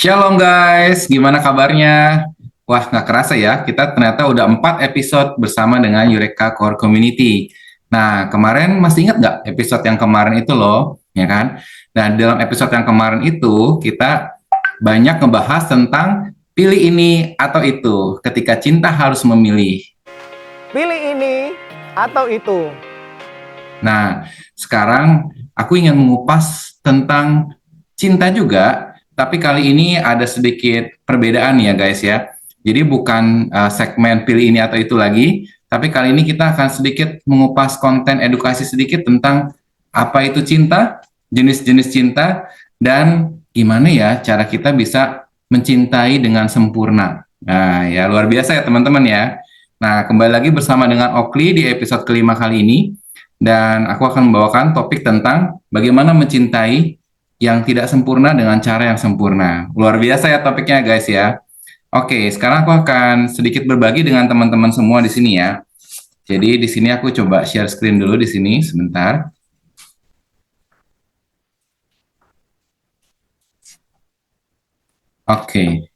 Shalom guys, gimana kabarnya? Wah, nggak kerasa ya, kita ternyata udah 4 episode bersama dengan Eureka Core Community. Nah, kemarin masih ingat nggak episode yang kemarin itu loh, ya kan? Nah, dalam episode yang kemarin itu, kita banyak ngebahas tentang pilih ini atau itu, ketika cinta harus memilih. Pilih ini atau itu. Nah, sekarang aku ingin mengupas tentang cinta juga, tapi kali ini ada sedikit perbedaan ya guys ya. Jadi bukan segmen pilih ini atau itu lagi, tapi kali ini kita akan sedikit mengupas konten edukasi sedikit tentang apa itu cinta, jenis-jenis cinta, dan gimana ya cara kita bisa mencintai dengan sempurna. Nah, ya luar biasa ya teman-teman ya. Nah, kembali lagi bersama dengan Okli di episode kelima kali ini. Dan aku akan membawakan topik tentang bagaimana mencintai yang tidak sempurna dengan cara yang sempurna. Luar biasa ya topiknya guys ya. Oke, sekarang aku akan sedikit berbagi dengan teman-teman semua di sini ya. Jadi di sini aku coba share screen dulu di sini sebentar. Oke.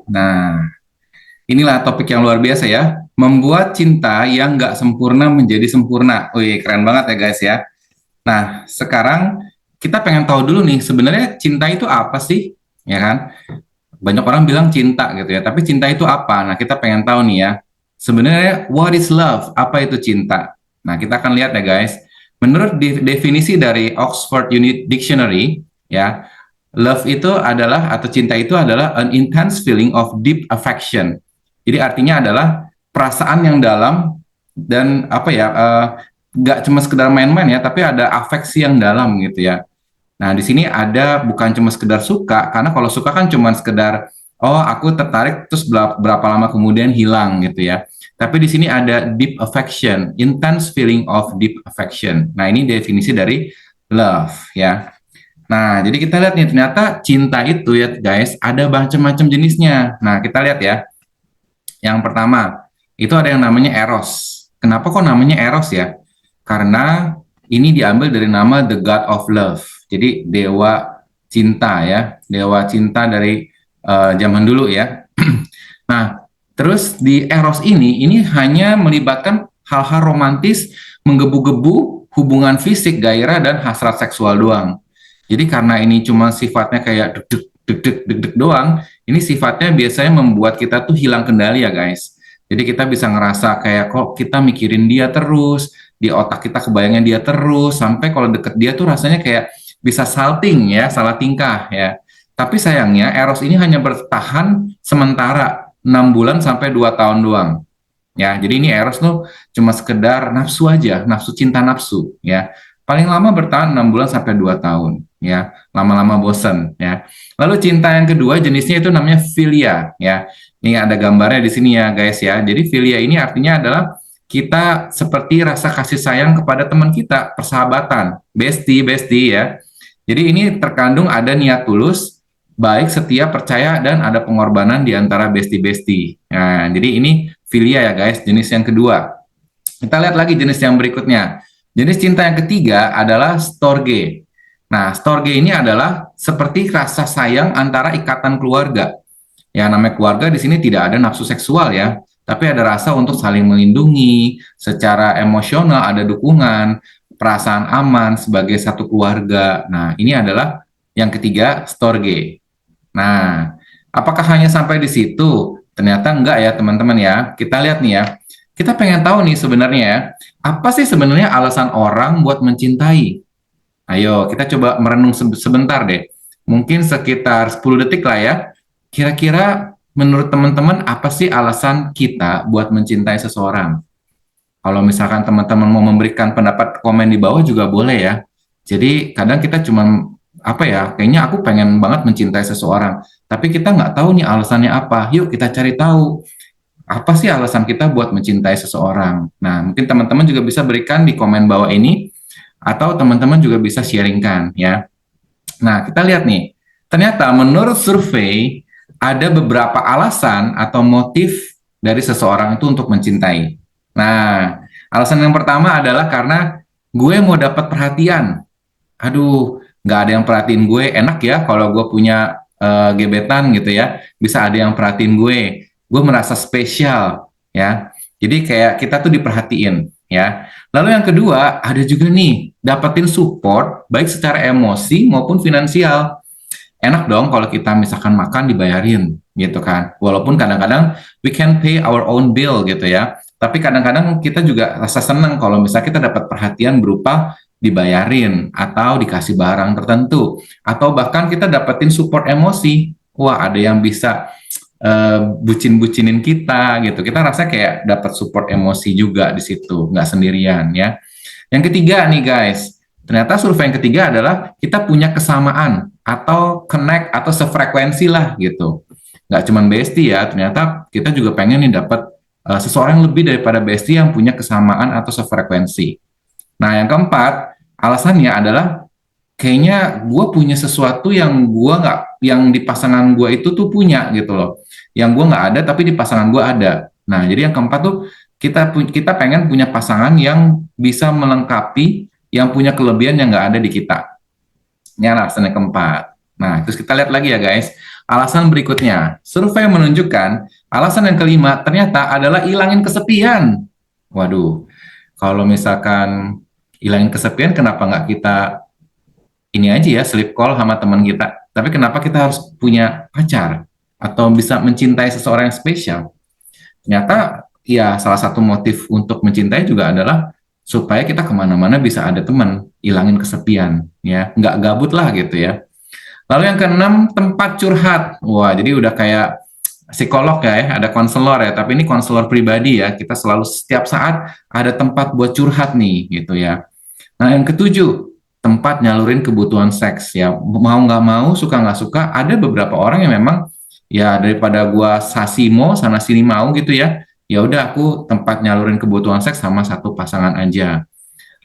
Nah, inilah topik yang luar biasa ya. Membuat cinta yang nggak sempurna menjadi sempurna. Wih, keren banget ya guys ya. Nah, sekarang kita pengen tahu dulu nih, sebenarnya cinta itu apa sih? Ya kan? Banyak orang bilang cinta gitu ya, tapi cinta itu apa? Nah, kita pengen tahu nih ya. Sebenarnya what is love? Apa itu cinta? Nah, kita akan lihat ya guys. Menurut definisi dari Oxford Unit Dictionary, ya, love itu adalah atau cinta itu adalah an intense feeling of deep affection. Jadi artinya adalah perasaan yang dalam dan apa ya, nggak cuma sekedar main-main ya, tapi ada afeksi yang dalam gitu ya. Nah, di sini ada bukan cuma sekedar suka, karena kalau suka kan cuma sekedar, oh aku tertarik terus berapa lama kemudian hilang gitu ya. Tapi di sini ada deep affection, intense feeling of deep affection. Nah, ini definisi dari love ya. Nah, jadi kita lihat nih, ternyata cinta itu ya guys, ada macam-macam jenisnya. Nah, kita lihat ya. Yang pertama, itu ada yang namanya Eros. Kenapa kok namanya Eros ya? Karena ini diambil dari nama The God of Love. Jadi dewa cinta ya, dewa cinta dari zaman dulu ya. Nah, terus di Eros ini hanya melibatkan hal-hal romantis, menggebu-gebu, hubungan fisik, gairah, dan hasrat seksual doang. Jadi karena ini cuma sifatnya kayak deg-deg doang, ini sifatnya biasanya membuat kita tuh hilang kendali ya guys. Jadi kita bisa ngerasa kayak kok kita mikirin dia terus, di otak kita kebayangnya dia terus, sampai kalau deket dia tuh rasanya kayak bisa salting ya, salah tingkah ya. Tapi sayangnya Eros ini hanya bertahan sementara 6 bulan sampai 2 tahun doang. Ya, jadi ini Eros tuh cuma sekedar nafsu aja, nafsu cinta nafsu ya. Paling lama bertahan 6 bulan sampai 2 tahun ya. Lama-lama bosen ya. Lalu cinta yang kedua jenisnya itu namanya philia ya. Ini ada gambarnya di sini ya guys ya. Jadi philia ini artinya adalah kita seperti rasa kasih sayang kepada teman kita, persahabatan, bestie ya. Jadi ini terkandung ada niat tulus, baik, setia, percaya, dan ada pengorbanan di antara bestie-bestie. Nah, jadi ini filia ya guys, jenis yang kedua. Kita lihat lagi jenis yang berikutnya. Jenis cinta yang ketiga adalah storge. Nah, storge ini adalah seperti rasa sayang antara ikatan keluarga. Ya, namanya keluarga di sini tidak ada nafsu seksual ya, tapi ada rasa untuk saling melindungi, secara emosional ada dukungan, perasaan aman sebagai satu keluarga. Nah, ini adalah yang ketiga, storge. Nah, apakah hanya sampai di situ? Ternyata enggak ya, teman-teman ya. Kita lihat nih ya. Kita pengen tahu nih sebenarnya ya, apa sih sebenarnya alasan orang buat mencintai? Ayo, kita coba merenung sebentar deh. Mungkin sekitar 10 detik lah ya. Kira-kira menurut teman-teman apa sih alasan kita buat mencintai seseorang? Kalau misalkan teman-teman mau memberikan pendapat komen di bawah juga boleh ya. Jadi kadang kita cuma apa ya, kayaknya aku pengen banget mencintai seseorang, tapi kita nggak tahu nih alasannya apa. Yuk kita cari tahu apa sih alasan kita buat mencintai seseorang. Nah, mungkin teman-teman juga bisa berikan di komen bawah ini, atau teman-teman juga bisa sharingkan ya. Nah, kita lihat nih, ternyata menurut survei ada beberapa alasan atau motif dari seseorang itu untuk mencintai. Nah, alasan yang pertama adalah karena gue mau dapat perhatian. aduh, nggak ada yang perhatiin gue, enak ya kalau gue punya gebetan gitu ya, bisa ada yang perhatiin gue merasa spesial ya. Jadi kayak kita tuh diperhatiin ya. Lalu yang kedua, ada juga nih, dapetin support baik secara emosi maupun finansial. Enak dong kalau kita misalkan makan dibayarin gitu kan. Walaupun kadang-kadang we can pay our own bill gitu ya. Tapi kadang-kadang kita juga rasa senang kalau misalnya kita dapat perhatian berupa dibayarin atau dikasih barang tertentu atau bahkan kita dapetin support emosi. Wah, ada yang bisa bucin-bucinin kita gitu. Kita rasa kayak dapat support emosi juga di situ, nggak sendirian ya. Yang ketiga nih guys, ternyata survei yang ketiga adalah kita punya kesamaan atau connect atau sefrekuensi lah gitu. Nggak cuma bestie ya, ternyata kita juga pengen nih dapat seseorang yang lebih daripada bestie yang punya kesamaan atau sefrekuensi. Nah yang keempat, alasannya adalah kayaknya gue punya sesuatu yang gue nggak, yang di pasangan gue itu tuh punya gitu loh. Yang gue nggak ada tapi di pasangan gue ada. Nah jadi yang keempat tuh kita pengen punya pasangan yang bisa melengkapi yang punya kelebihan yang nggak ada di kita. Ini alasan yang keempat. Nah, terus kita lihat lagi ya guys. Alasan berikutnya, survei menunjukkan alasan yang kelima ternyata adalah ilangin kesepian. Waduh, kalau misalkan ilangin kesepian, kenapa nggak kita ini aja ya, sleep call sama teman kita. Tapi kenapa kita harus punya pacar atau bisa mencintai seseorang yang spesial? Ternyata ya salah satu motif untuk mencintai juga adalah supaya kita kemana-mana bisa ada teman, ilangin kesepian, ya nggak gabut lah gitu ya. Lalu yang keenam, tempat curhat. Wah, jadi udah kayak psikolog ya, ada konselor ya, tapi ini konselor pribadi ya, kita selalu setiap saat ada tempat buat curhat nih gitu ya. Nah yang ketujuh, tempat nyalurin kebutuhan seks ya, mau nggak mau, suka nggak suka, ada beberapa orang yang memang ya daripada gua sasimo sana sini mau gitu ya, ya udah aku tempat nyalurin kebutuhan seks sama satu pasangan aja.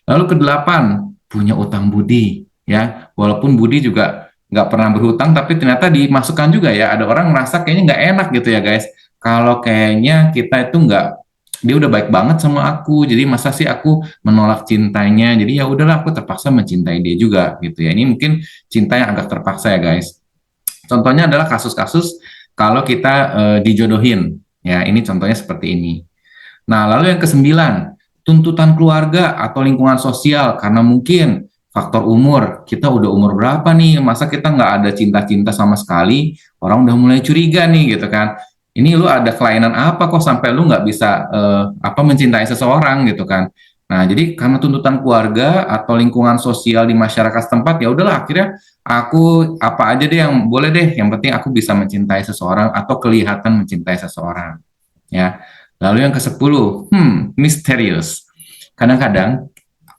Lalu kedelapan, punya utang budi ya, walaupun budi juga nggak pernah berhutang tapi ternyata dimasukkan juga ya, ada orang merasa kayaknya nggak enak gitu ya guys, kalau kayaknya kita itu nggak, dia udah baik banget sama aku, jadi masa sih aku menolak cintanya, jadi ya udahlah aku terpaksa mencintai dia juga gitu ya. Ini mungkin cinta yang agak terpaksa ya guys. Contohnya adalah kasus-kasus kalau kita dijodohin ya, ini contohnya seperti ini. Nah, lalu yang kesembilan, tuntutan keluarga atau lingkungan sosial, karena mungkin faktor umur, kita udah umur berapa nih, masa kita nggak ada cinta-cinta sama sekali, orang udah mulai curiga nih gitu kan. Ini lu ada kelainan apa kok sampai lu nggak bisa mencintai seseorang gitu kan. Nah, jadi karena tuntutan keluarga atau lingkungan sosial di masyarakat setempat, ya udahlah akhirnya aku apa aja deh yang boleh deh, yang penting aku bisa mencintai seseorang atau kelihatan mencintai seseorang. Ya. Lalu yang ke-10, misterius. Kadang-kadang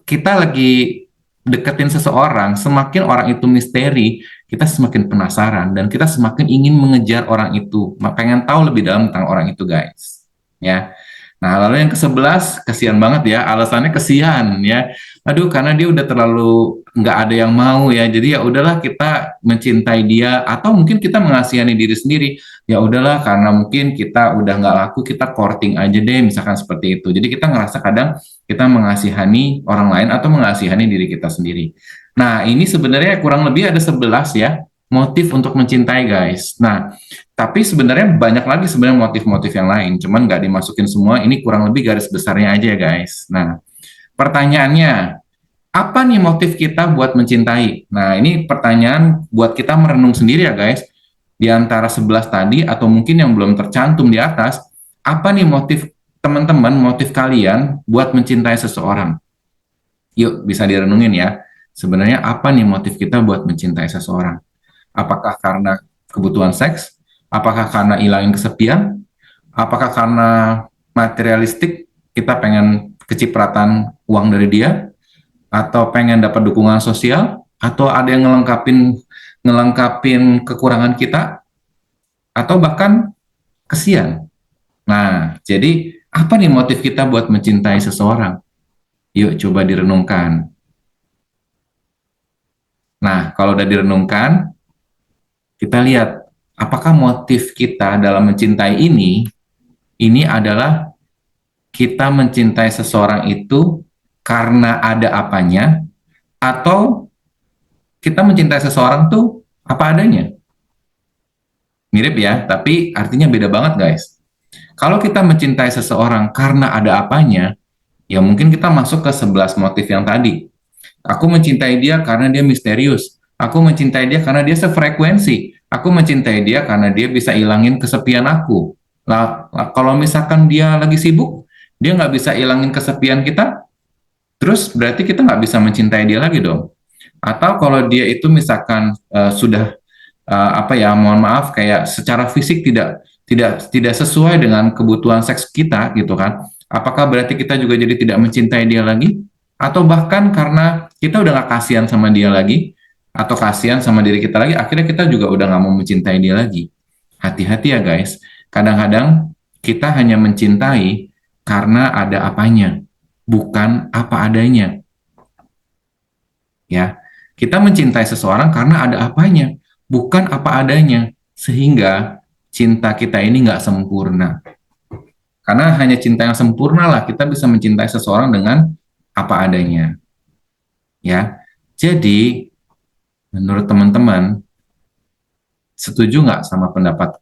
kita lagi deketin seseorang, semakin orang itu misteri, kita semakin penasaran dan kita semakin ingin mengejar orang itu, pengen tahu lebih dalam tentang orang itu, guys. Ya. Nah, lalu yang ke-11, kesian banget ya, alasannya kesian ya. Aduh, karena dia udah terlalu nggak ada yang mau ya. Jadi ya udahlah kita mencintai dia atau mungkin kita mengasihani diri sendiri. Ya udahlah karena mungkin kita udah nggak laku, kita courting aja deh, misalkan seperti itu. Jadi kita ngerasa kadang kita mengasihani orang lain atau mengasihani diri kita sendiri. Nah, ini sebenarnya kurang lebih ada 11 ya motif untuk mencintai, guys. Nah, tapi sebenarnya banyak lagi sebenarnya motif-motif yang lain, cuman nggak dimasukin semua, ini kurang lebih garis besarnya aja ya guys. Nah, pertanyaannya, apa nih motif kita buat mencintai? Nah, ini pertanyaan buat kita merenung sendiri ya guys, di antara 11 tadi atau mungkin yang belum tercantum di atas, apa nih motif teman-teman, motif kalian buat mencintai seseorang? Yuk, bisa direnungin ya. Sebenarnya apa nih motif kita buat mencintai seseorang? Apakah karena kebutuhan seks? Apakah karena hilangin kesepian? Apakah karena materialistik, kita pengen kecipratan uang dari dia? Atau pengen dapat dukungan sosial? Atau ada yang ngelengkapin kekurangan kita? Atau bahkan kesian? Nah, jadi apa nih motif kita buat mencintai seseorang? Yuk coba direnungkan. Nah, kalau udah direnungkan, kita lihat apakah motif kita dalam mencintai ini adalah kita mencintai seseorang itu karena ada apanya, atau kita mencintai seseorang tuh apa adanya. Mirip ya, tapi artinya beda banget guys. Kalau kita mencintai seseorang karena ada apanya, ya mungkin kita masuk ke 11 motif yang tadi. Aku mencintai dia karena dia misterius. Aku mencintai dia karena dia sefrekuensi. Aku mencintai dia karena dia bisa ilangin kesepian aku. Kalau misalkan dia lagi sibuk, dia nggak bisa ilangin kesepian kita, terus berarti kita nggak bisa mencintai dia lagi dong. Atau kalau dia itu misalkan sudah apa ya, mohon maaf, kayak secara fisik tidak sesuai dengan kebutuhan seks kita gitu kan, apakah berarti kita juga jadi tidak mencintai dia lagi? Atau bahkan karena kita udah gak kasihan sama dia lagi, atau kasihan sama diri kita lagi, akhirnya kita juga udah gak mau mencintai dia lagi. Hati-hati ya guys, kadang-kadang kita hanya mencintai karena ada apanya, bukan apa adanya. Ya, kita mencintai seseorang karena ada apanya, bukan apa adanya, sehingga cinta kita ini nggak sempurna. Karena hanya cinta yang sempurna lah kita bisa mencintai seseorang dengan apa adanya. Ya, jadi menurut teman-teman, setuju nggak sama pendapat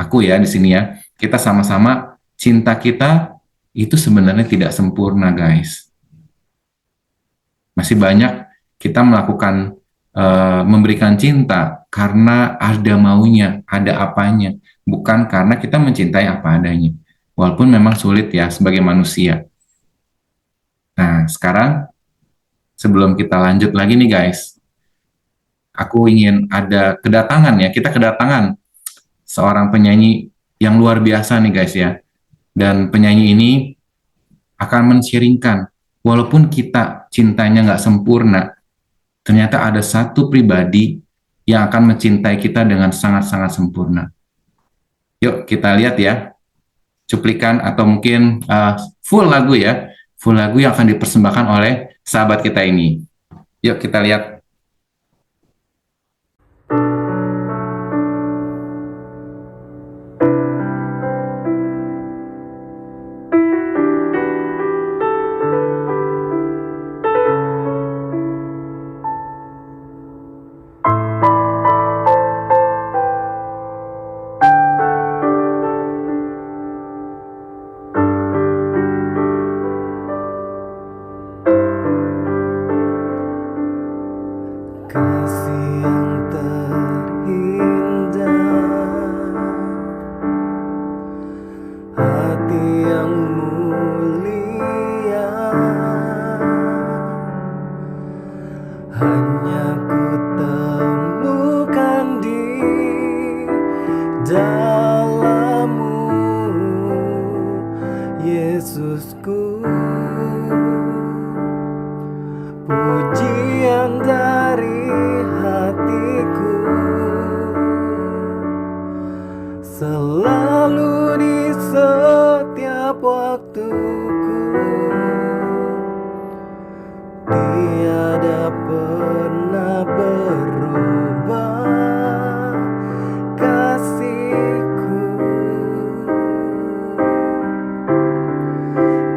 aku ya di sini ya? Kita sama-sama cinta kita itu sebenarnya tidak sempurna, guys. Masih banyak kita melakukan memberikan cinta karena ada maunya, ada apanya, bukan karena kita mencintai apa adanya. Walaupun memang sulit ya sebagai manusia. Nah, sekarang sebelum kita lanjut lagi nih guys, aku ingin ada kedatangan ya, kita kedatangan seorang penyanyi yang luar biasa nih guys ya. Dan penyanyi ini akan men-sharingkan, walaupun kita cintanya nggak sempurna, ternyata ada satu pribadi yang akan mencintai kita dengan sangat-sangat sempurna. Yuk kita lihat ya, cuplikan atau mungkin full lagu ya, full lagu yang akan dipersembahkan oleh sahabat kita ini. Yuk kita lihat. Kasih yang terindah, hati yang mulia, hanya ku temukan di dalam-Mu, Yesusku. Pujian dari hatiku selalu di setiap waktuku, tiada pernah berubah kasihku.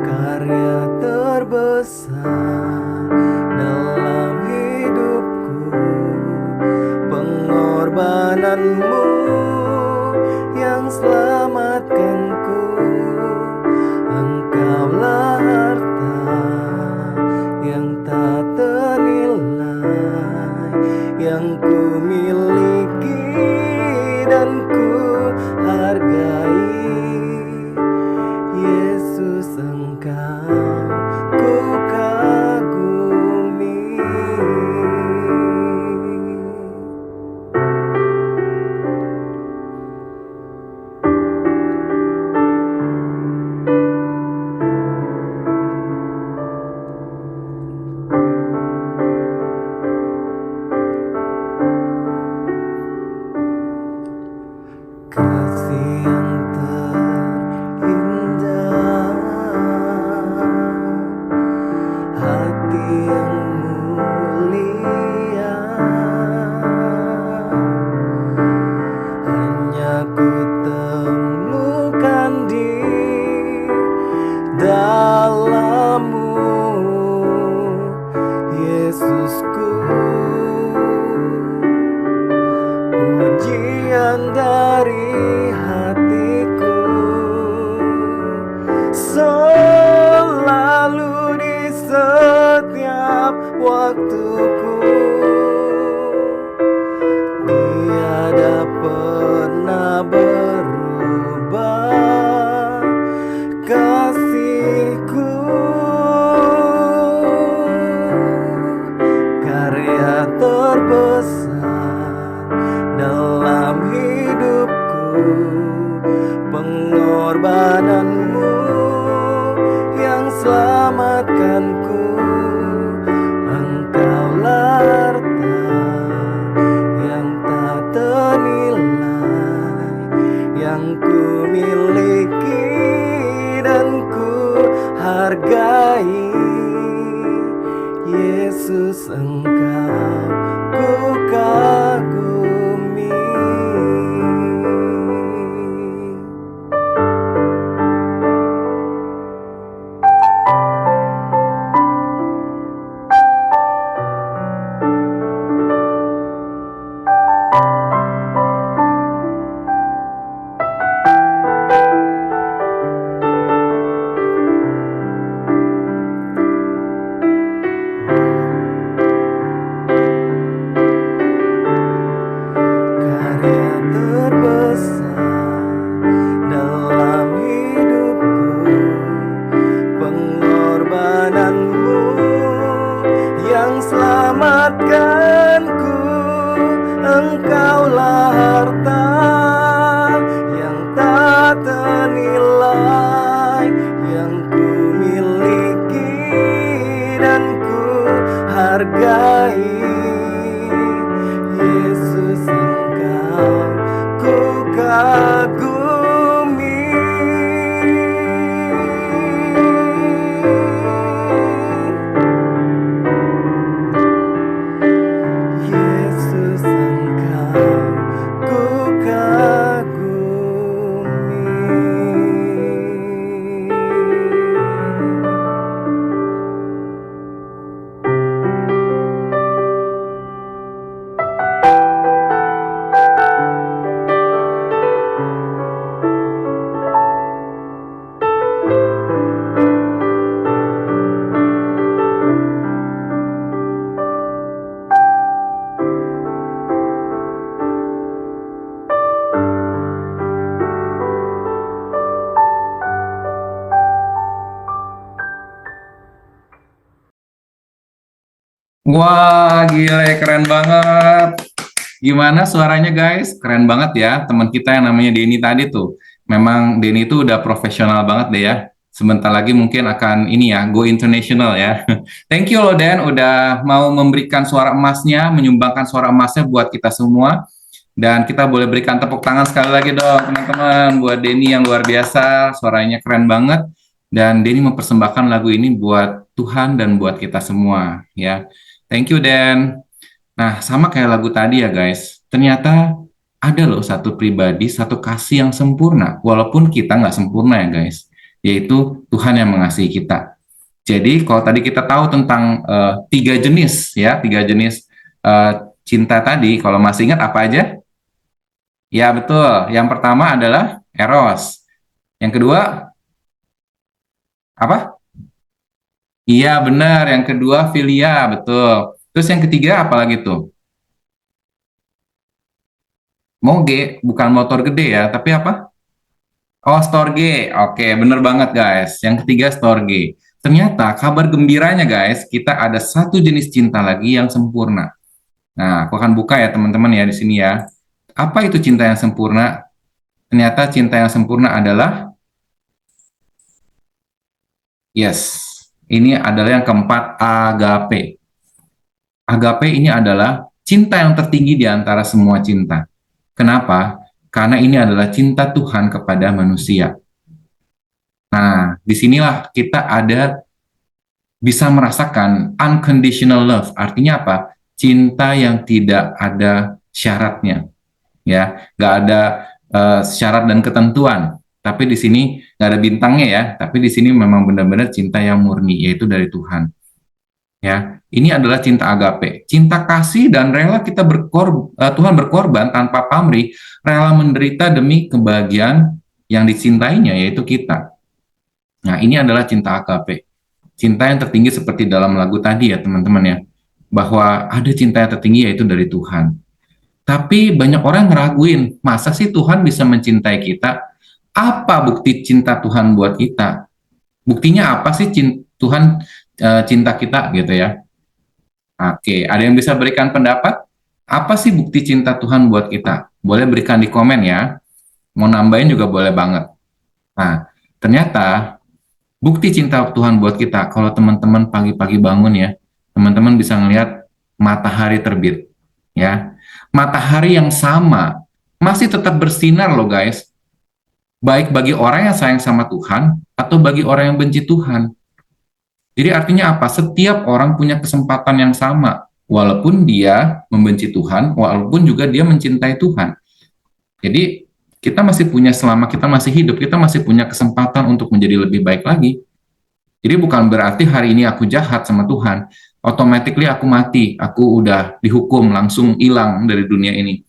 Karya terbesar dalam hidupku, pengorbananmu yang selamatkanku. Engkaulah harta yang tak ternilai, yang ku miliki dan ku hargai. Yesus, Engkau ku kagumi. Kasih yang terindah, hati yang mulia, hanya ku temukan di dalam-Mu, Yesusku. setiap waktuku. Tiada pernah berubah kasihku. Karya terbesar dalam hidupku, pengorbananmu yang selamatkanku. Engkaulah harta yang tak ternilai yang ku miliki dan ku hargai. Yesus, Engkau ku kagumi. Karya terbesar dalam hidupku, pengorbananmu yang selamatkanku. Engkaulah harta yang tak ternilai yang ku miliki dan ku hargai. Yesus, Engkau ku kagumi. Yesus, Engkau ku Wah, gila, keren banget. Gimana suaranya guys? Keren banget ya. Teman kita yang namanya Denny tadi tuh. Memang Denny itu udah profesional banget deh ya. Sebentar lagi mungkin akan ini ya, go international ya. Thank you loh Den, udah mau memberikan suara emasnya, menyumbangkan suara emasnya buat kita semua. Dan kita boleh berikan tepuk tangan sekali lagi dong teman-teman buat Denny yang luar biasa, suaranya keren banget. Dan Denny mempersembahkan lagu ini buat Tuhan dan buat kita semua ya. Thank you Dan. Nah, sama kayak lagu tadi ya guys, ternyata ada loh satu pribadi, satu kasih yang sempurna, walaupun kita nggak sempurna ya guys, yaitu Tuhan yang mengasihi kita. Jadi kalau tadi kita tahu tentang tiga jenis ya, tiga jenis cinta tadi, kalau masih ingat apa aja? Ya betul, yang pertama adalah Eros, yang kedua apa? Iya benar, yang kedua Filia, betul. Terus yang ketiga apa lagi tuh? Moge, bukan motor gede ya, tapi apa? Oh, Storge. Oke, bener banget guys. Yang ketiga Storge. Ternyata kabar gembiranya guys, kita ada satu jenis cinta lagi yang sempurna. Nah, aku akan buka ya teman-teman ya di sini ya. Apa itu cinta yang sempurna? Ternyata cinta yang sempurna adalah, yes, ini adalah yang keempat, agape. Agape ini adalah cinta yang tertinggi di antara semua cinta. Kenapa? Karena ini adalah cinta Tuhan kepada manusia. Nah, disinilah kita ada bisa merasakan unconditional love. Artinya apa? Cinta yang tidak ada syaratnya, ya, nggak ada syarat dan ketentuan. Tapi di sini nggak ada bintangnya ya. Tapi di sini memang benar-benar cinta yang murni, yaitu dari Tuhan. Ya, ini adalah cinta agape, cinta kasih dan rela kita Tuhan berkorban tanpa pamrih, rela menderita demi kebahagiaan yang dicintainya, yaitu kita. Nah, ini adalah cinta agape. Cinta yang tertinggi seperti dalam lagu tadi ya teman-teman ya, bahwa ada cinta yang tertinggi yaitu dari Tuhan. Tapi banyak orang ngeraguin, masa sih Tuhan bisa mencintai kita? Apa bukti cinta Tuhan buat kita? Buktinya apa sih Tuhan cinta kita gitu ya? Oke, ada yang bisa berikan pendapat? Apa sih bukti cinta Tuhan buat kita? Boleh berikan di komen ya. Mau nambahin juga boleh banget. Nah, ternyata bukti cinta Tuhan buat kita, kalau teman-teman pagi-pagi bangun ya, teman-teman bisa ngelihat matahari terbit. Ya, matahari yang sama masih tetap bersinar loh guys. Baik bagi orang yang sayang sama Tuhan atau bagi orang yang benci Tuhan. Jadi artinya apa? Setiap orang punya kesempatan yang sama, walaupun dia membenci Tuhan, walaupun juga dia mencintai Tuhan. Jadi kita masih punya, selama kita masih hidup, kita masih punya kesempatan untuk menjadi lebih baik lagi. Jadi bukan berarti hari ini aku jahat sama Tuhan, automatically aku mati, aku udah dihukum, langsung hilang dari dunia ini.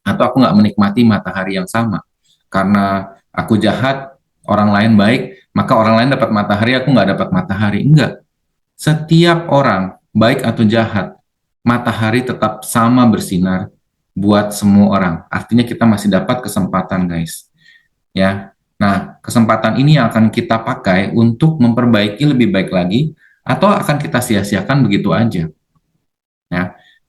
Atau aku nggak menikmati matahari yang sama. Karena aku jahat, orang lain baik, maka orang lain dapat matahari, aku nggak dapat matahari. Enggak. Setiap orang, baik atau jahat, matahari tetap sama bersinar buat semua orang. Artinya kita masih dapat kesempatan, guys. Ya. Nah, kesempatan ini yang akan kita pakai untuk memperbaiki lebih baik lagi, atau akan kita sia-siakan begitu aja. Ya.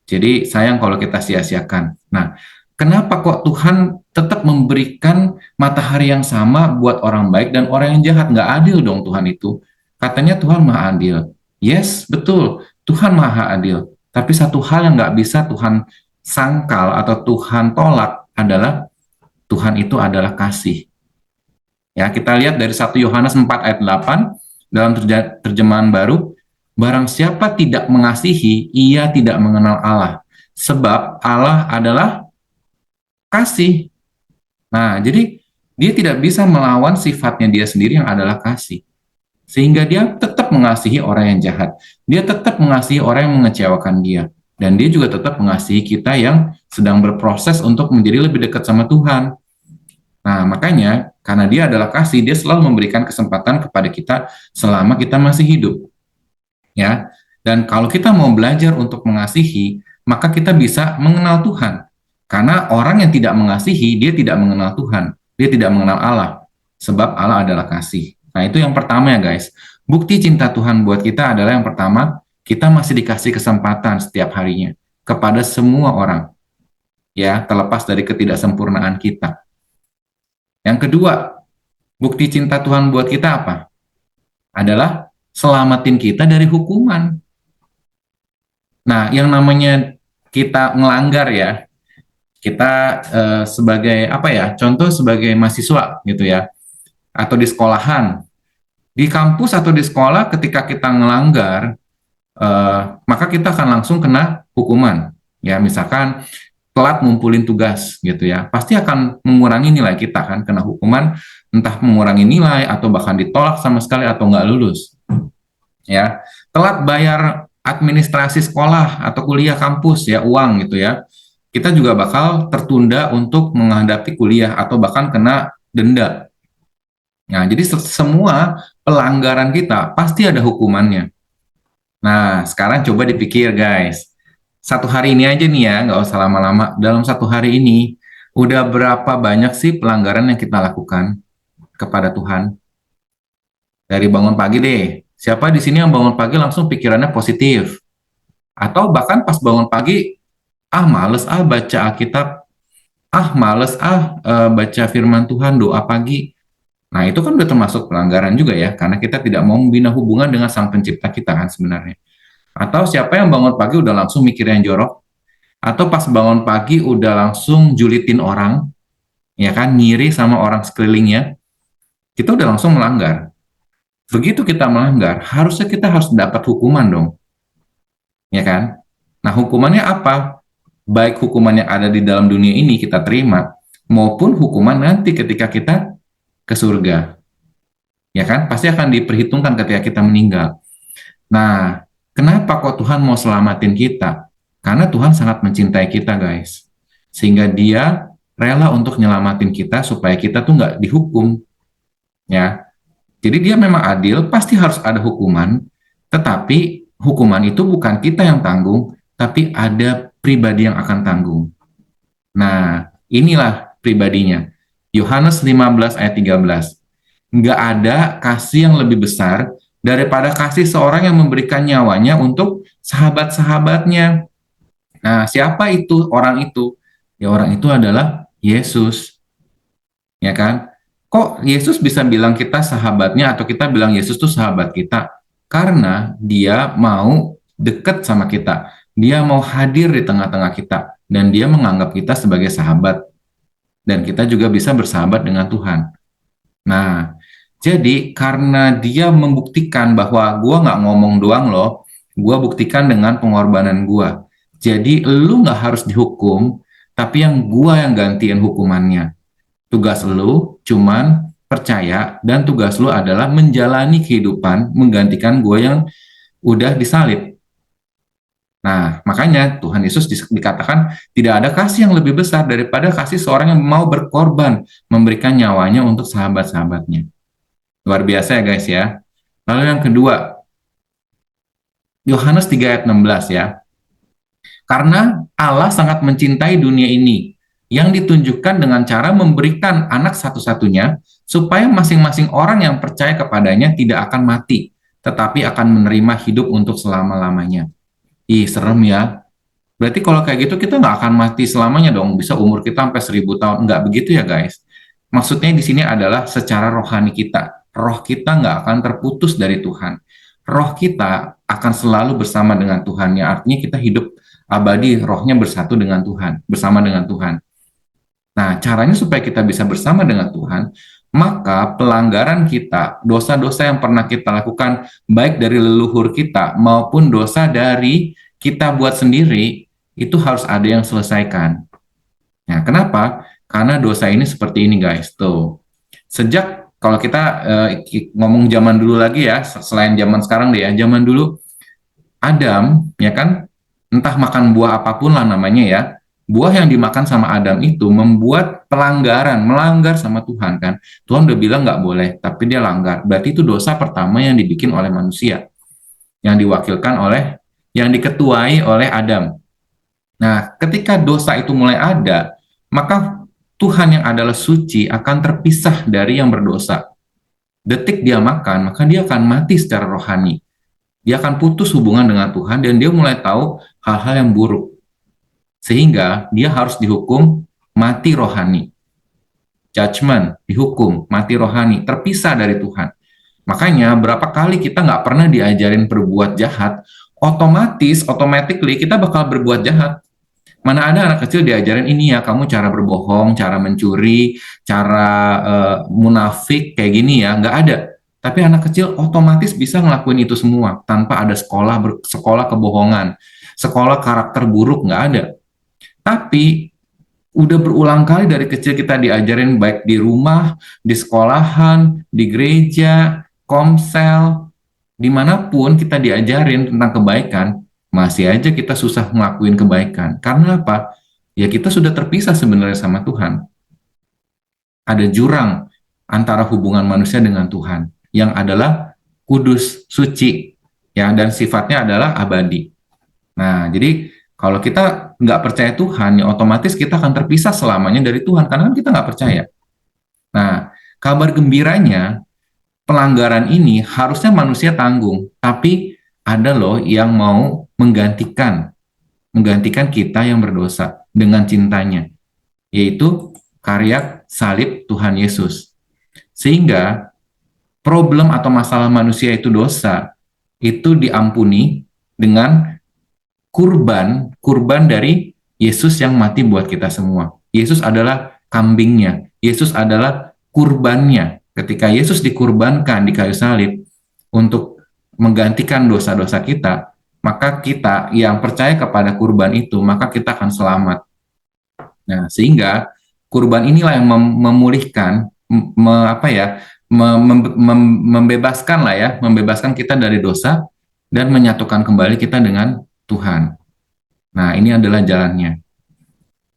Jadi sayang kalau kita sia-siakan. Nah, kenapa kok Tuhan tetap memberikan matahari yang sama buat orang baik dan orang yang jahat? Nggak adil dong Tuhan itu. Katanya Tuhan maha adil. Yes, betul. Tuhan maha adil. Tapi satu hal yang nggak bisa Tuhan sangkal atau Tuhan tolak adalah Tuhan itu adalah kasih. Ya, kita lihat dari 1 Yohanes 4 ayat 8 dalam terjemahan baru, barang siapa tidak mengasihi, ia tidak mengenal Allah. Sebab Allah adalah kasih. Nah, jadi dia tidak bisa melawan sifatnya dia sendiri yang adalah kasih. Sehingga dia tetap mengasihi orang yang jahat. Dia tetap mengasihi orang yang mengecewakan dia. Dan dia juga tetap mengasihi kita yang sedang berproses untuk menjadi lebih dekat sama Tuhan. Nah, makanya karena dia adalah kasih, dia selalu memberikan kesempatan kepada kita selama kita masih hidup. Ya. Dan kalau kita mau belajar untuk mengasihi, maka kita bisa mengenal Tuhan. Karena orang yang tidak mengasihi, dia tidak mengenal Tuhan. Dia tidak mengenal Allah. Sebab Allah adalah kasih. Nah, itu yang pertama ya guys. Bukti cinta Tuhan buat kita adalah yang pertama, kita masih dikasih kesempatan setiap harinya kepada semua orang. Ya, terlepas dari ketidaksempurnaan kita. Yang kedua, bukti cinta Tuhan buat kita apa? Adalah selamatin kita dari hukuman. Nah, yang namanya kita ngelanggar ya, kita sebagai apa ya? Contoh sebagai mahasiswa gitu ya, atau di sekolahan, di kampus atau di sekolah, ketika kita ngelanggar, maka kita akan langsung kena hukuman. Ya, misalkan telat ngumpulin tugas gitu ya, pasti akan mengurangi nilai kita kan, kena hukuman, entah mengurangi nilai atau bahkan ditolak sama sekali atau nggak lulus. Ya, telat bayar administrasi sekolah atau kuliah kampus ya, uang gitu ya, kita juga bakal tertunda untuk menghadapi kuliah atau bahkan kena denda. Nah, jadi semua pelanggaran kita pasti ada hukumannya. Nah, sekarang coba dipikir guys, satu hari ini aja nih ya, nggak usah lama-lama, dalam satu hari ini, udah berapa banyak sih pelanggaran yang kita lakukan kepada Tuhan? Dari bangun pagi deh, siapa di sini yang bangun pagi langsung pikirannya positif? Atau bahkan pas bangun pagi, males baca Alkitab, males baca firman Tuhan, doa pagi. Nah, itu kan udah termasuk pelanggaran juga ya, karena kita tidak mau membina hubungan dengan Sang Pencipta kita kan sebenarnya. Atau siapa yang bangun pagi udah langsung mikir yang jorok, atau pas bangun pagi udah langsung julitin orang, ya kan, ngiri sama orang sekelilingnya, kita udah langsung melanggar. Begitu kita melanggar, harusnya kita harus dapat hukuman dong, ya kan? Nah, hukumannya apa? Baik hukuman yang ada di dalam dunia ini kita terima, maupun hukuman nanti ketika kita ke surga, ya kan? Pasti akan diperhitungkan ketika kita meninggal. Nah, kenapa kok Tuhan mau selamatin kita? Karena Tuhan sangat mencintai kita, guys. Sehingga dia rela untuk nyelamatin kita supaya kita tuh nggak dihukum. Ya. Jadi dia memang adil, pasti harus ada hukuman. Tetapi hukuman itu bukan kita yang tanggung, tapi ada pribadi yang akan tanggung. Nah, inilah pribadinya. Yohanes 15 ayat 13. Nggak ada kasih yang lebih besar daripada kasih seorang yang memberikan nyawanya untuk sahabat-sahabatnya. Nah, siapa itu orang itu? Ya, orang itu adalah Yesus, ya kan? Kok Yesus bisa bilang kita sahabatnya atau kita bilang Yesus tuh sahabat kita? Karena dia mau deket sama kita. Dia mau hadir di tengah-tengah kita. Dan dia menganggap kita sebagai sahabat. Dan kita juga bisa bersahabat dengan Tuhan. Nah, jadi karena dia membuktikan bahwa gua nggak ngomong doang loh, gua buktikan dengan pengorbanan gua. Jadi lu nggak harus dihukum, tapi yang gua yang gantiin hukumannya. Tugas lu cuman percaya dan tugas lu adalah menjalani kehidupan menggantikan gua yang udah disalib. Nah, makanya Tuhan Yesus dikatakan tidak ada kasih yang lebih besar daripada kasih seorang yang mau berkorban, memberikan nyawanya untuk sahabat-sahabatnya. Luar biasa ya guys ya. Lalu yang kedua, Yohanes 3 ayat 16 ya. Karena Allah sangat mencintai dunia ini, yang ditunjukkan dengan cara memberikan anak satu-satunya, supaya masing-masing orang yang percaya kepadanya tidak akan mati, tetapi akan menerima hidup untuk selama-lamanya. Ih, serem ya. Berarti kalau kayak gitu kita nggak akan mati selamanya dong, bisa umur kita sampai 1000 tahun. Nggak begitu ya guys. Maksudnya di sini adalah secara rohani kita. Roh kita nggak akan terputus dari Tuhan. Roh kita akan selalu bersama dengan Tuhan. Yang artinya kita hidup abadi, rohnya bersatu dengan Tuhan, bersama dengan Tuhan. Nah, caranya supaya kita bisa bersama dengan Tuhan, maka pelanggaran kita, dosa-dosa yang pernah kita lakukan, baik dari leluhur kita maupun dosa dari kita buat sendiri, itu harus ada yang selesaikan. Nah, kenapa? Karena dosa ini seperti ini guys, tuh. Sejak kalau kita ngomong zaman dulu lagi ya, selain zaman sekarang deh ya, zaman dulu Adam, ya kan, entah makan buah apapun lah namanya ya, buah yang dimakan sama Adam itu membuat pelanggaran, melanggar sama Tuhan kan. Tuhan udah bilang nggak boleh, tapi dia langgar. Berarti itu dosa pertama yang dibikin oleh manusia, yang diwakilkan oleh, yang diketuai oleh Adam. Nah, ketika dosa itu mulai ada, maka Tuhan yang adalah suci akan terpisah dari yang berdosa. Detik dia makan, maka dia akan mati secara rohani. Dia akan putus hubungan dengan Tuhan dan dia mulai tahu hal-hal yang buruk. Sehingga dia harus dihukum mati rohani. Judgment, dihukum, mati rohani, terpisah dari Tuhan. Makanya berapa kali kita nggak pernah diajarin berbuat jahat, automatically kita bakal berbuat jahat. Mana ada anak kecil diajarin ini ya, kamu cara berbohong, cara mencuri, cara munafik kayak gini ya, nggak ada. Tapi anak kecil otomatis bisa ngelakuin itu semua tanpa ada sekolah kebohongan, sekolah karakter buruk, nggak ada. Tapi udah berulang kali dari kecil kita diajarin baik di rumah, di sekolahan, di gereja, komsel, dimanapun kita diajarin tentang kebaikan, masih aja kita susah ngelakuin kebaikan. Karena apa? Ya kita sudah terpisah sebenarnya sama Tuhan. Ada jurang antara hubungan manusia dengan Tuhan, yang adalah kudus, suci, ya, dan sifatnya adalah abadi. Nah, jadi kalau kita nggak percaya Tuhan, ya otomatis kita akan terpisah selamanya dari Tuhan, karena kan kita nggak percaya. Nah, kabar gembiranya, pelanggaran ini harusnya manusia tanggung, tapi ada loh yang mau menggantikan kita yang berdosa dengan cintanya, yaitu karya salib Tuhan Yesus. Sehingga problem atau masalah manusia itu dosa, itu diampuni dengan kurban dari Yesus yang mati buat kita semua. Yesus adalah kambingnya, Yesus adalah kurbannya. Ketika Yesus dikurbankan di kayu salib untuk menggantikan dosa-dosa kita, maka kita yang percaya kepada kurban itu, maka kita akan selamat. Nah, sehingga kurban inilah yang memulihkan, membebaskan lah ya, membebaskan kita dari dosa dan menyatukan kembali kita dengan Tuhan. Nah, ini adalah jalannya.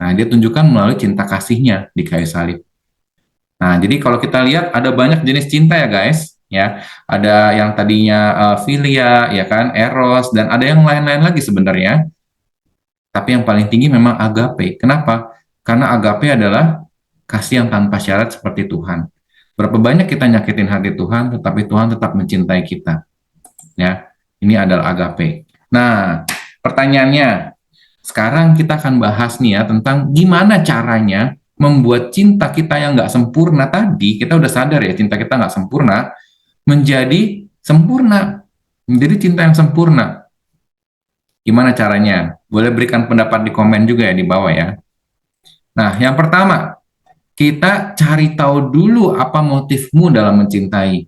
Nah, dia tunjukkan melalui cinta kasihnya di kayu salib. Nah, jadi kalau kita lihat ada banyak jenis cinta ya guys, ya. Ada yang tadinya filia, ya kan, eros, dan ada yang lain-lain lagi sebenarnya. Tapi yang paling tinggi memang agape. Kenapa? Karena agape adalah kasih yang tanpa syarat seperti Tuhan. Berapa banyak kita nyakitin hati Tuhan, tetapi Tuhan tetap mencintai kita. Ya, ini adalah agape. Nah, pertanyaannya, sekarang kita akan bahas nih ya tentang gimana caranya membuat cinta kita yang nggak sempurna tadi, kita udah sadar ya cinta kita nggak sempurna, menjadi sempurna, menjadi cinta yang sempurna. Gimana caranya? Boleh berikan pendapat di komen juga ya di bawah ya. Nah, yang pertama, kita cari tahu dulu apa motifmu dalam mencintai.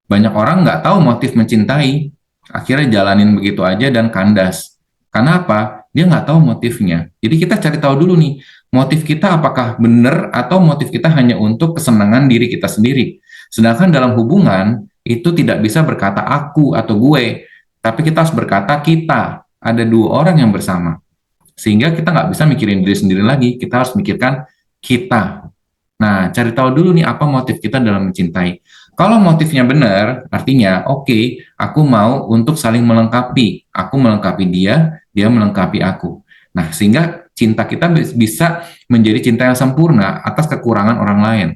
Banyak orang nggak tahu motif mencintai, akhirnya jalanin begitu aja dan kandas. Karena apa? Dia nggak tahu motifnya. Jadi kita cari tahu dulu nih, motif kita apakah benar atau motif kita hanya untuk kesenangan diri kita sendiri. Sedangkan dalam hubungan, itu tidak bisa berkata aku atau gue, tapi kita harus berkata kita. Ada dua orang yang bersama. Sehingga kita nggak bisa mikirin diri sendiri lagi, kita harus mikirkan kita. Nah, cari tahu dulu nih apa motif kita dalam mencintai. Kalau motifnya benar, artinya oke, aku mau untuk saling melengkapi. Aku melengkapi dia, dia melengkapi aku. Nah, sehingga cinta kita bisa menjadi cinta yang sempurna atas kekurangan orang lain.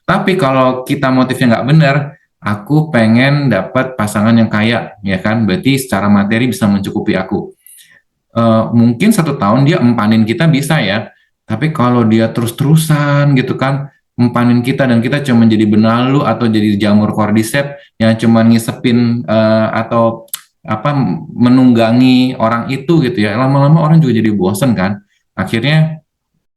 Tapi kalau kita motifnya nggak benar, aku pengen dapat pasangan yang kaya, ya kan? Berarti secara materi bisa mencukupi aku. Mungkin 1 tahun dia empanin kita bisa ya, tapi kalau dia terus-terusan gitu kan empanin kita dan kita cuma jadi benalu atau jadi jamur cordyceps yang cuma ngisepin atau apa menunggangi orang itu gitu ya, lama-lama orang juga jadi bosen kan, akhirnya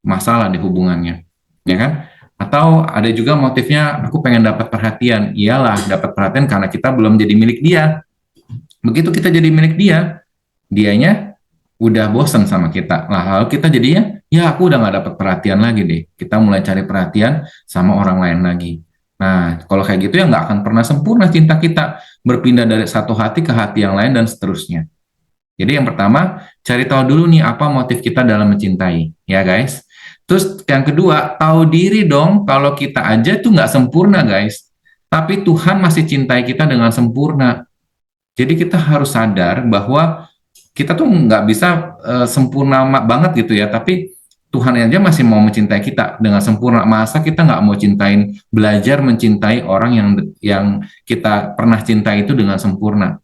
masalah di hubungannya, ya kan? Atau ada juga motifnya aku pengen dapat perhatian, iyalah dapat perhatian karena kita belum jadi milik dia. Begitu kita jadi milik dia, dianya udah bosen sama kita. Lah, lalu kita jadinya, ya aku udah nggak dapat perhatian lagi deh. Kita mulai cari perhatian sama orang lain lagi. Nah, kalau kayak gitu ya nggak akan pernah sempurna cinta kita. Berpindah dari satu hati ke hati yang lain dan seterusnya. Jadi yang pertama, cari tahu dulu nih apa motif kita dalam mencintai. Ya guys. Terus yang kedua, tahu diri dong kalau kita aja tuh nggak sempurna guys. Tapi Tuhan masih cintai kita dengan sempurna. Jadi kita harus sadar bahwa kita tuh nggak bisa sempurna banget gitu ya, tapi Tuhan aja masih mau mencintai kita dengan sempurna. Masa kita nggak mau belajar mencintai orang yang kita pernah cintai itu dengan sempurna?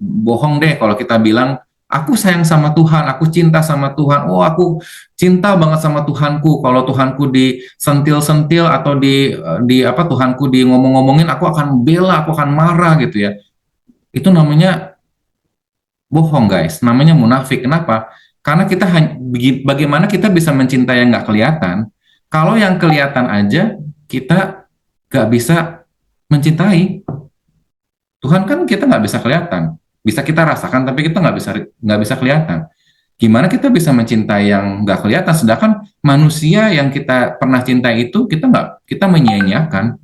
Bohong deh kalau kita bilang, aku sayang sama Tuhan, aku cinta sama Tuhan, oh aku cinta banget sama Tuhanku. Kalau Tuhanku disentil-sentil atau di apa Tuhanku di ngomong-ngomongin, aku akan bela, aku akan marah gitu ya. Itu namanya bohong guys, namanya munafik. Kenapa? Karena bagaimana kita bisa mencintai yang nggak kelihatan? Kalau yang kelihatan aja kita nggak bisa mencintai. Tuhan kan kita nggak bisa kelihatan, bisa kita rasakan tapi kita nggak bisa kelihatan. Gimana kita bisa mencintai yang nggak kelihatan? Sedangkan manusia yang kita pernah cintai itu kita menyia-nyiakan.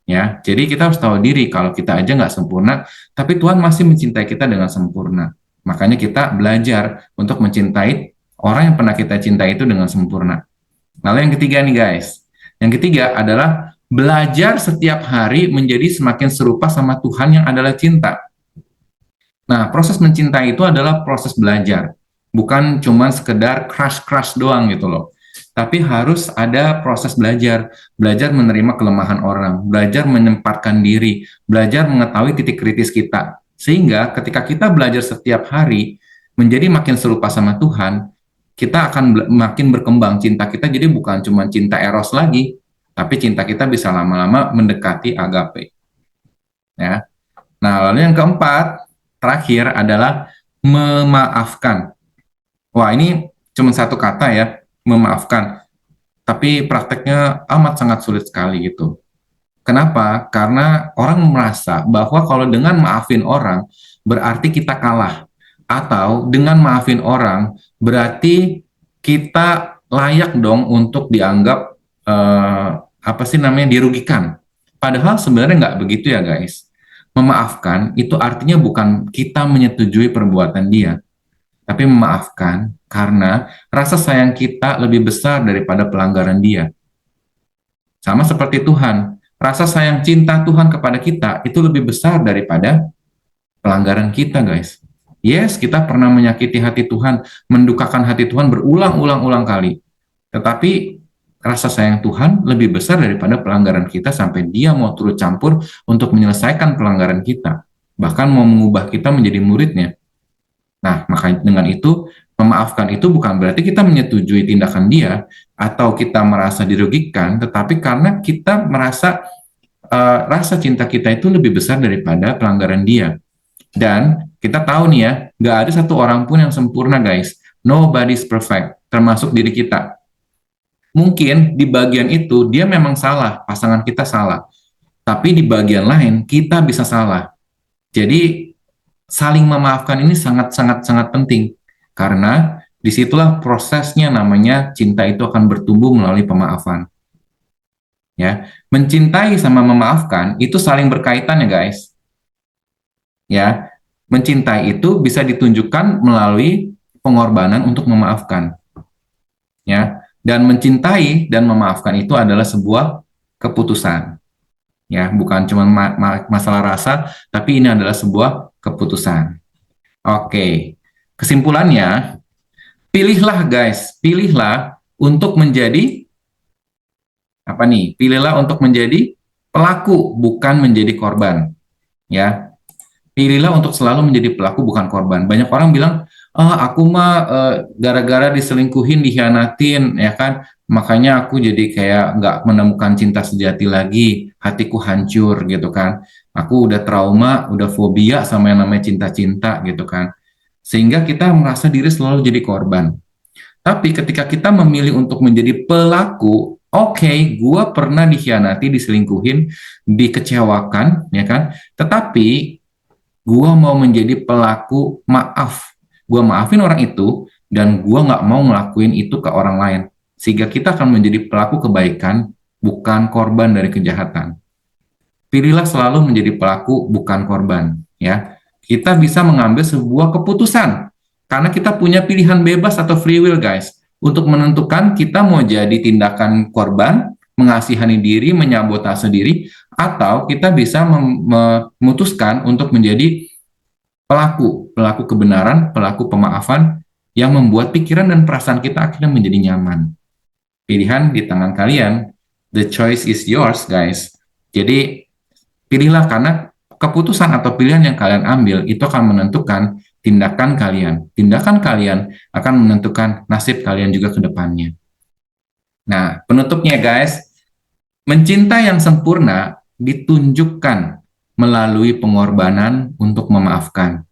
Ya, jadi kita harus tahu diri kalau kita aja nggak sempurna, tapi Tuhan masih mencintai kita dengan sempurna. Makanya kita belajar untuk mencintai orang yang pernah kita cintai itu dengan sempurna. Lalu yang ketiga nih guys, yang ketiga adalah belajar setiap hari menjadi semakin serupa sama Tuhan yang adalah cinta. Nah, proses mencintai itu adalah proses belajar, bukan cuma sekedar crush-crush doang gitu loh. Tapi harus ada proses belajar menerima kelemahan orang, belajar menempatkan diri, belajar mengetahui titik kritis kita. Sehingga ketika kita belajar setiap hari menjadi makin serupa sama Tuhan, kita akan makin berkembang cinta kita, jadi bukan cuma cinta eros lagi, tapi cinta kita bisa lama-lama mendekati agape. Ya. Nah, lalu yang keempat, terakhir adalah memaafkan. Wah, ini cuma satu kata ya, memaafkan. Tapi prakteknya amat sangat sulit sekali gitu. Kenapa? Karena orang merasa bahwa kalau dengan maafin orang berarti kita kalah. Atau dengan maafin orang berarti kita layak dong untuk dianggap apa sih namanya dirugikan. Padahal sebenarnya nggak begitu ya guys. Memaafkan itu artinya bukan kita menyetujui perbuatan dia, tapi memaafkan karena rasa sayang kita lebih besar daripada pelanggaran dia. Sama seperti Tuhan, rasa sayang cinta Tuhan kepada kita itu lebih besar daripada pelanggaran kita, guys. Yes, kita pernah menyakiti hati Tuhan, mendukakan hati Tuhan berulang-ulang kali. Tetapi rasa sayang Tuhan lebih besar daripada pelanggaran kita sampai Dia mau turut campur untuk menyelesaikan pelanggaran kita. Bahkan mau mengubah kita menjadi muridnya. Nah, maka dengan itu, memaafkan itu bukan berarti kita menyetujui tindakan Dia atau kita merasa dirugikan, tetapi karena kita merasa rasa cinta kita itu lebih besar daripada pelanggaran Dia. Dan kita tahu nih ya, nggak ada satu orang pun yang sempurna, guys. Nobody's perfect, termasuk diri kita. Mungkin di bagian itu dia memang salah, pasangan kita salah. Tapi di bagian lain kita bisa salah. Jadi saling memaafkan ini sangat penting. Karena disitulah prosesnya namanya cinta itu akan bertumbuh melalui pemaafan. Ya, mencintai sama memaafkan itu saling berkaitan ya, guys. Ya, mencintai itu bisa ditunjukkan melalui pengorbanan untuk memaafkan. Ya, dan mencintai dan memaafkan itu adalah sebuah keputusan. Ya, bukan cuma masalah rasa, tapi ini adalah sebuah keputusan. Oke. Kesimpulannya, pilihlah guys, pilihlah untuk menjadi apa nih? Pilihlah untuk menjadi pelaku, bukan menjadi korban. Ya, pilihlah untuk selalu menjadi pelaku bukan korban. Banyak orang bilang, aku mah gara-gara diselingkuhin, dikhianatin, ya kan, makanya aku jadi kayak nggak menemukan cinta sejati lagi, hatiku hancur gitu kan. Aku udah trauma, udah fobia sama yang namanya cinta-cinta gitu kan. Sehingga kita merasa diri selalu jadi korban. Tapi ketika kita memilih untuk menjadi pelaku, oke, gue pernah dikhianati, diselingkuhin, dikecewakan, ya kan. Tetapi gue mau menjadi pelaku maaf. Gue maafin orang itu, dan gue nggak mau ngelakuin itu ke orang lain. Sehingga kita akan menjadi pelaku kebaikan, bukan korban dari kejahatan. Pilihlah selalu menjadi pelaku, bukan korban. Ya, kita bisa mengambil sebuah keputusan. Karena kita punya pilihan bebas atau free will, guys. Untuk menentukan kita mau jadi tindakan korban, mengasihani diri, menyabotase diri, atau kita bisa memutuskan untuk menjadi pelaku kebenaran, pelaku pemaafan yang membuat pikiran dan perasaan kita akhirnya menjadi nyaman. Pilihan di tangan kalian. The choice is yours, guys. Jadi pilihlah, karena keputusan atau pilihan yang kalian ambil itu akan menentukan tindakan kalian. Tindakan kalian akan menentukan nasib kalian juga ke depannya. Nah, penutupnya guys, mencinta yang sempurna ditunjukkan melalui pengorbanan untuk memaafkan.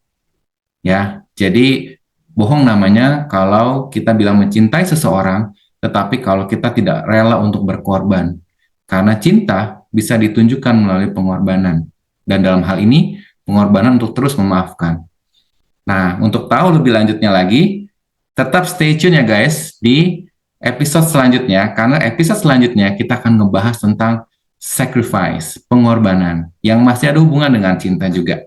Ya, jadi bohong namanya kalau kita bilang mencintai seseorang, tetapi kalau kita tidak rela untuk berkorban. Karena cinta bisa ditunjukkan melalui pengorbanan. Dan dalam hal ini, pengorbanan untuk terus memaafkan. Nah, untuk tahu lebih lanjutnya lagi, tetap stay tune ya guys di episode selanjutnya, karena episode selanjutnya kita akan ngebahas tentang sacrifice, pengorbanan, yang masih ada hubungan dengan cinta juga.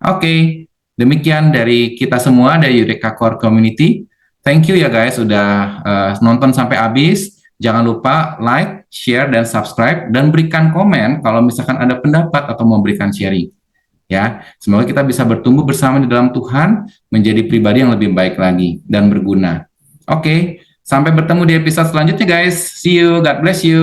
Oke, demikian dari kita semua dari Eureka Core Community. Thank you ya guys sudah nonton sampai habis. Jangan lupa like, share, dan subscribe, dan berikan komen kalau misalkan ada pendapat atau mau berikan sharing. Ya, semoga kita bisa bertumbuh bersama di dalam Tuhan, menjadi pribadi yang lebih baik lagi dan berguna. Oke, sampai bertemu di episode selanjutnya guys. See you, God bless you.